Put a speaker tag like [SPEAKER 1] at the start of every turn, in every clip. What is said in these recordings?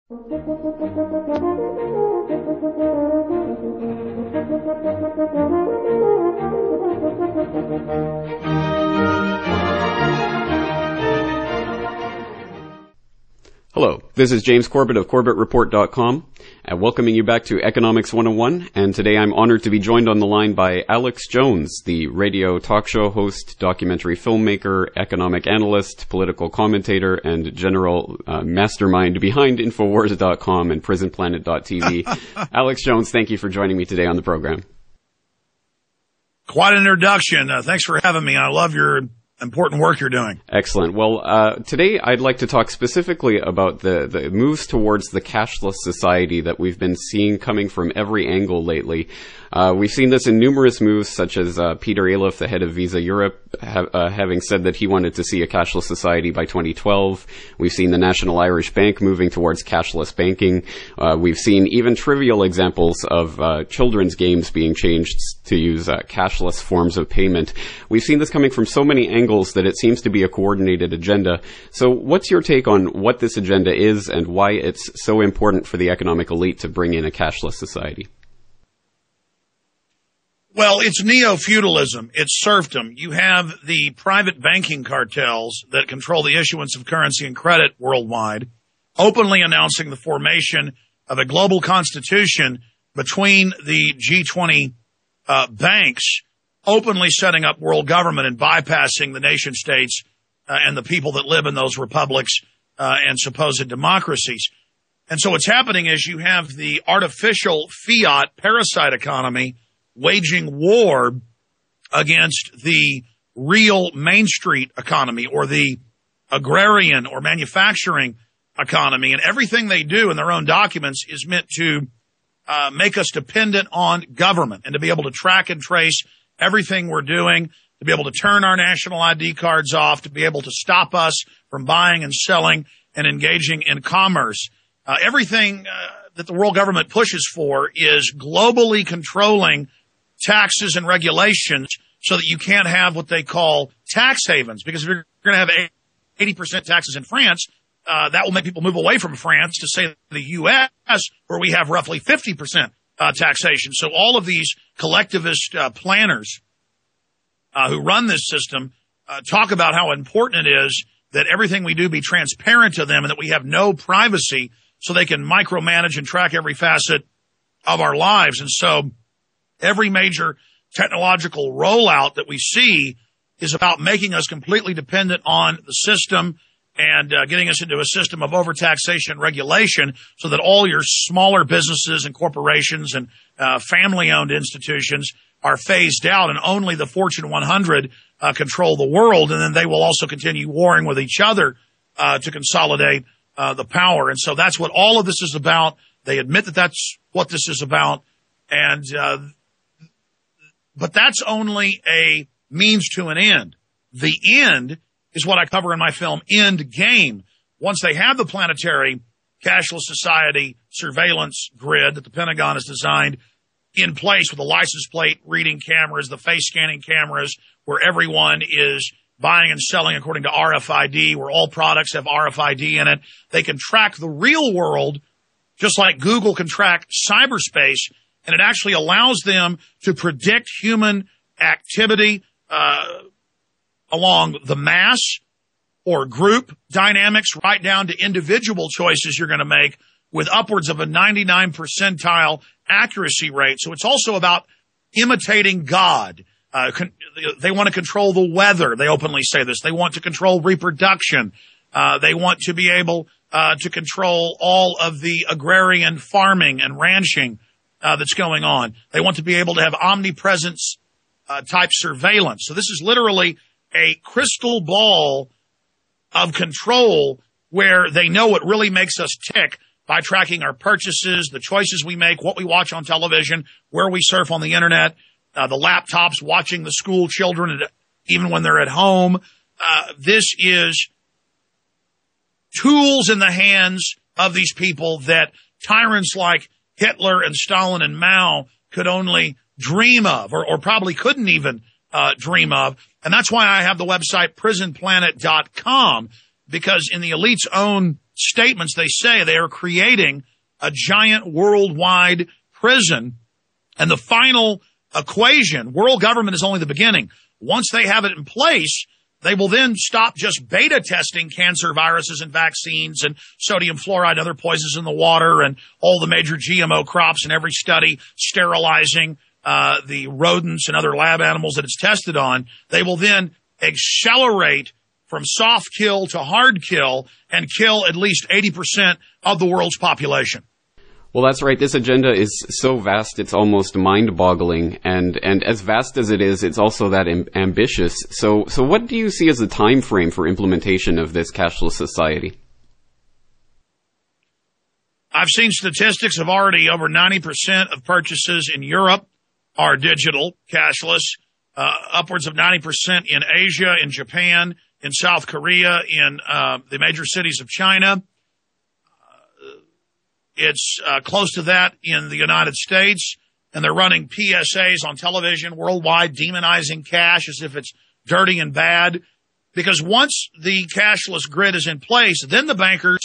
[SPEAKER 1] Hello, this is James Corbett of CorbettReport.com, welcoming you back to Economics 101, and today I'm honored to be joined on the line by Alex Jones, the radio talk show host, documentary filmmaker, economic analyst, political commentator, and general mastermind behind Infowars.com and PrisonPlanet.tv. Alex Jones, thank you for joining me today on the program.
[SPEAKER 2] Quite an introduction. Thanks for having me. I love your important work you're doing.
[SPEAKER 1] Excellent. Well, today I'd like to talk specifically about the moves towards the cashless society that we've been seeing coming from every angle lately. We've seen this in numerous moves, such as Peter Aliff, the head of Visa Europe, having said that he wanted to see a cashless society by 2012. We've seen the National Irish Bank moving towards cashless banking. We've seen even trivial examples of children's games being changed to use cashless forms of payment. We've seen this coming from so many angles that it seems to be a coordinated agenda. So what's your take on what this agenda is and why it's so important for the economic elite to bring in a cashless society?
[SPEAKER 2] Well, it's neo-feudalism. It's serfdom. You have the private banking cartels that control the issuance of currency and credit worldwide, openly announcing the formation of a global constitution between the G20 banks, openly setting up world government and bypassing the nation states and the people that live in those republics and supposed democracies. And so what's happening is you have the artificial fiat parasite economy waging war against the real Main Street economy or the agrarian or manufacturing economy. And everything they do in their own documents is meant to make us dependent on government and to be able to track and trace everything we're doing, to be able to turn our national ID cards off, to be able to stop us from buying and selling and engaging in commerce. Everything that the world government pushes for is globally controlling taxes and regulations so that you can't have what they call tax havens. Because if you're going to have 80% taxes in France, that will make people move away from France to, say, the U.S., where we have roughly 50% taxation. So all of these collectivist planners who run this system talk about how important it is that everything we do be transparent to them and that we have no privacy so they can micromanage and track every facet of our lives. And so every major technological rollout that we see is about making us completely dependent on the system and getting us into a system of overtaxation and regulation so that all your smaller businesses and corporations and family-owned institutions are phased out and only the Fortune 100 control the world, and then they will also continue warring with each other to consolidate the power. And so that's what all of this is about. They admit that that's what this is about, and but that's only a means to an end. The end is what I cover in my film, End Game. Once they have the planetary cashless society surveillance grid that the Pentagon has designed in place with the license plate reading cameras, the face scanning cameras, where everyone is buying and selling according to RFID, where all products have RFID in it, they can track the real world just like Google can track cyberspace. And it actually allows them to predict human activity along the mass or group dynamics right down to individual choices you're going to make with upwards of a 99 percentile accuracy rate. So it's also about imitating God. They want to control the weather. They openly say this. They want to control reproduction. They want to be able to control all of the agrarian farming and ranching that's going on. They want to be able to have omnipresence type surveillance. So this is literally a crystal ball of control where they know what really makes us tick by tracking our purchases, the choices we make, what we watch on television, where we surf on the internet, the laptops, watching the school children, even when they're at home. This is tools in the hands of these people that tyrants like Hitler and Stalin and Mao could only dream of, or probably couldn't even dream of. And that's why I have the website PrisonPlanet.com, because in the elite's own statements, they say they are creating a giant worldwide prison. And the final equation, world government is only the beginning. Once they have it in place, they will then stop just beta testing cancer viruses and vaccines and sodium fluoride and other poisons in the water and all the major GMO crops in every study, sterilizing the rodents and other lab animals that it's tested on. They will then accelerate from soft kill to hard kill and kill at least 80% of the world's population.
[SPEAKER 1] Well, that's right. This agenda is so vast, it's almost mind-boggling. And as vast as it is, it's also that ambitious. So what do you see as the time frame for implementation of this cashless society?
[SPEAKER 2] I've seen statistics of already over 90% of purchases in Europe are digital, cashless, upwards of 90% in Asia, in Japan, in South Korea, in the major cities of China. It's close to that in the United States, and they're running PSAs on television worldwide demonizing cash as if it's dirty and bad. Because once the cashless grid is in place, then the bankers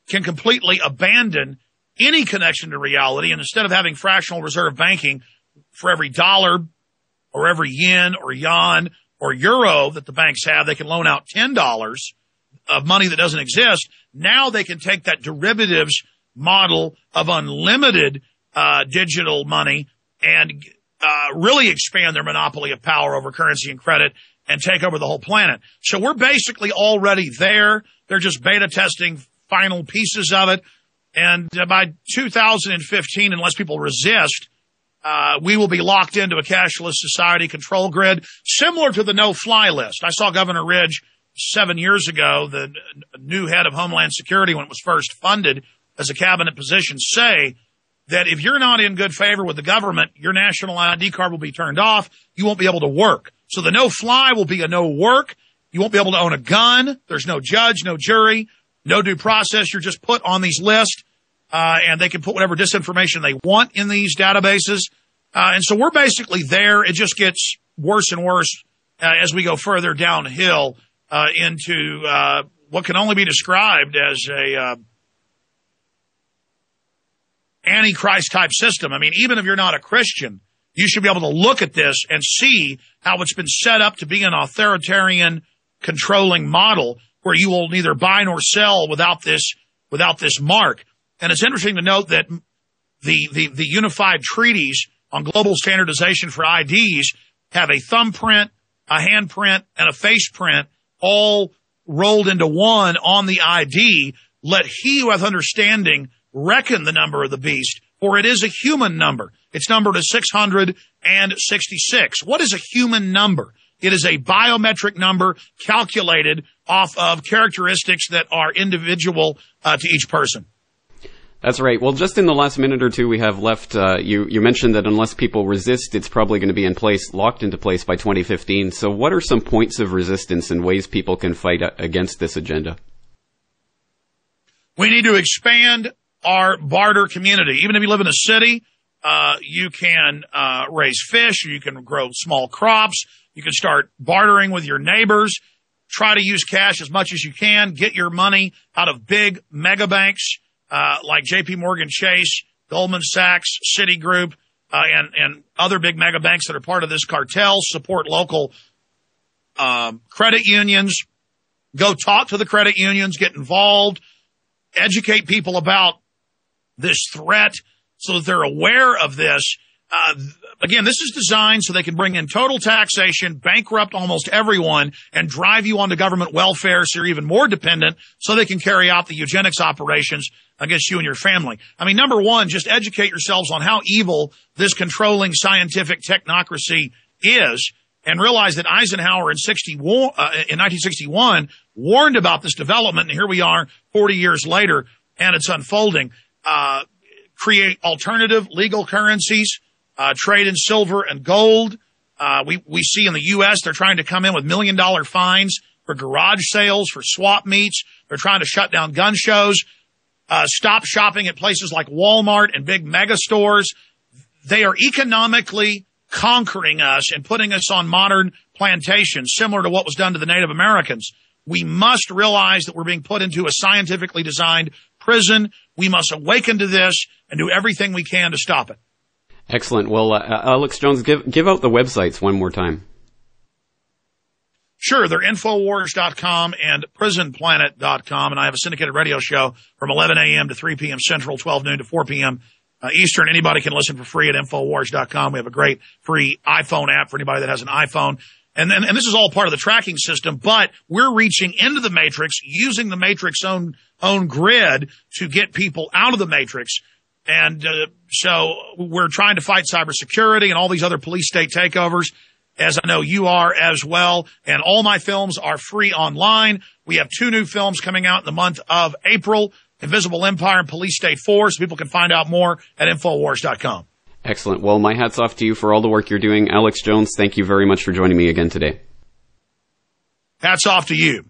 [SPEAKER 2] can completely abandon any connection to reality, and instead of having fractional reserve banking for every dollar or every yen or yuan or euro that the banks have, they can loan out $10 of money that doesn't exist. Now they can take that derivatives model of unlimited digital money and really expand their monopoly of power over currency and credit and take over the whole planet. So we're basically already there. They're just beta testing final pieces of it. And by 2015, unless people resist, we will be locked into a cashless society control grid, similar to the no-fly list. I saw Governor Ridge 7 years ago, the new head of Homeland Security when it was first funded as a cabinet position, say that if you're not in good favor with the government, your national ID card will be turned off. You won't be able to work. So the no-fly will be a no-work. You won't be able to own a gun. There's no judge, no jury, no due process. You're just put on these lists, and they can put whatever disinformation they want in these databases. And so we're basically there. It just gets worse and worse as we go further downhill into what can only be described as a Antichrist type system. I mean, even if you're not a Christian, you should be able to look at this and see how it's been set up to be an authoritarian controlling model where you will neither buy nor sell without this mark. And it's interesting to note that the unified treaties on global standardization for IDs have a thumbprint, a handprint, and a face print all rolled into one on the ID. Let he who hath understanding reckon the number of the beast, for it is a human number. It's numbered as 666. What is a human number? It is a biometric number calculated off of characteristics that are individual to each person.
[SPEAKER 1] That's right. Well, just in the last minute or two we have left, you mentioned that unless people resist, it's probably going to be locked into place by 2015. So what are some points of resistance and ways people can fight against this agenda?
[SPEAKER 2] We need to expand our barter community. Even if you live in a city, you can raise fish, you can grow small crops, you can start bartering with your neighbors, try to use cash as much as you can, get your money out of big mega banks like JP Morgan Chase, Goldman Sachs, Citigroup, and other big mega banks that are part of this cartel. Support local credit unions. Go talk to the credit unions, get involved, educate people about this threat so that they're aware of this. Again, this is designed so they can bring in total taxation, bankrupt almost everyone, and drive you onto government welfare so you're even more dependent so they can carry out the eugenics operations against you and your family. I mean, number one, just educate yourselves on how evil this controlling scientific technocracy is and realize that Eisenhower in 1961 warned about this development, and here we are 40 years later, and it's unfolding. Create alternative legal currencies, trade in silver and gold. We see in the U.S. they're trying to come in with $1 million fines for garage sales, for swap meets. They're trying to shut down gun shows, stop shopping at places like Walmart and big mega stores. They are economically conquering us and putting us on modern plantations, similar to what was done to the Native Americans. We must realize that we're being put into a scientifically designed prison. We must awaken to this and do everything we can to stop it.
[SPEAKER 1] Excellent. Well, Alex Jones, give out the websites one more time.
[SPEAKER 2] Sure, they're Infowars.com and PrisonPlanet.com, and I have a syndicated radio show from 11 a.m. to 3 p.m. Central, 12 noon to 4 p.m. Eastern. Anybody can listen for free at Infowars.com. We have a great free iPhone app for anybody that has an iPhone. And this is all part of the tracking system, but we're reaching into the Matrix, using the Matrix own grid to get people out of the Matrix. And so we're trying to fight cybersecurity and all these other police state takeovers, as I know you are as well. And all my films are free online. We have 2 new films coming out in the month of April, Invisible Empire and Police State 4, so people can find out more at Infowars.com.
[SPEAKER 1] Excellent. Well, my hat's off to you for all the work you're doing. Alex Jones, thank you very much for joining me again today.
[SPEAKER 2] Hats off to you.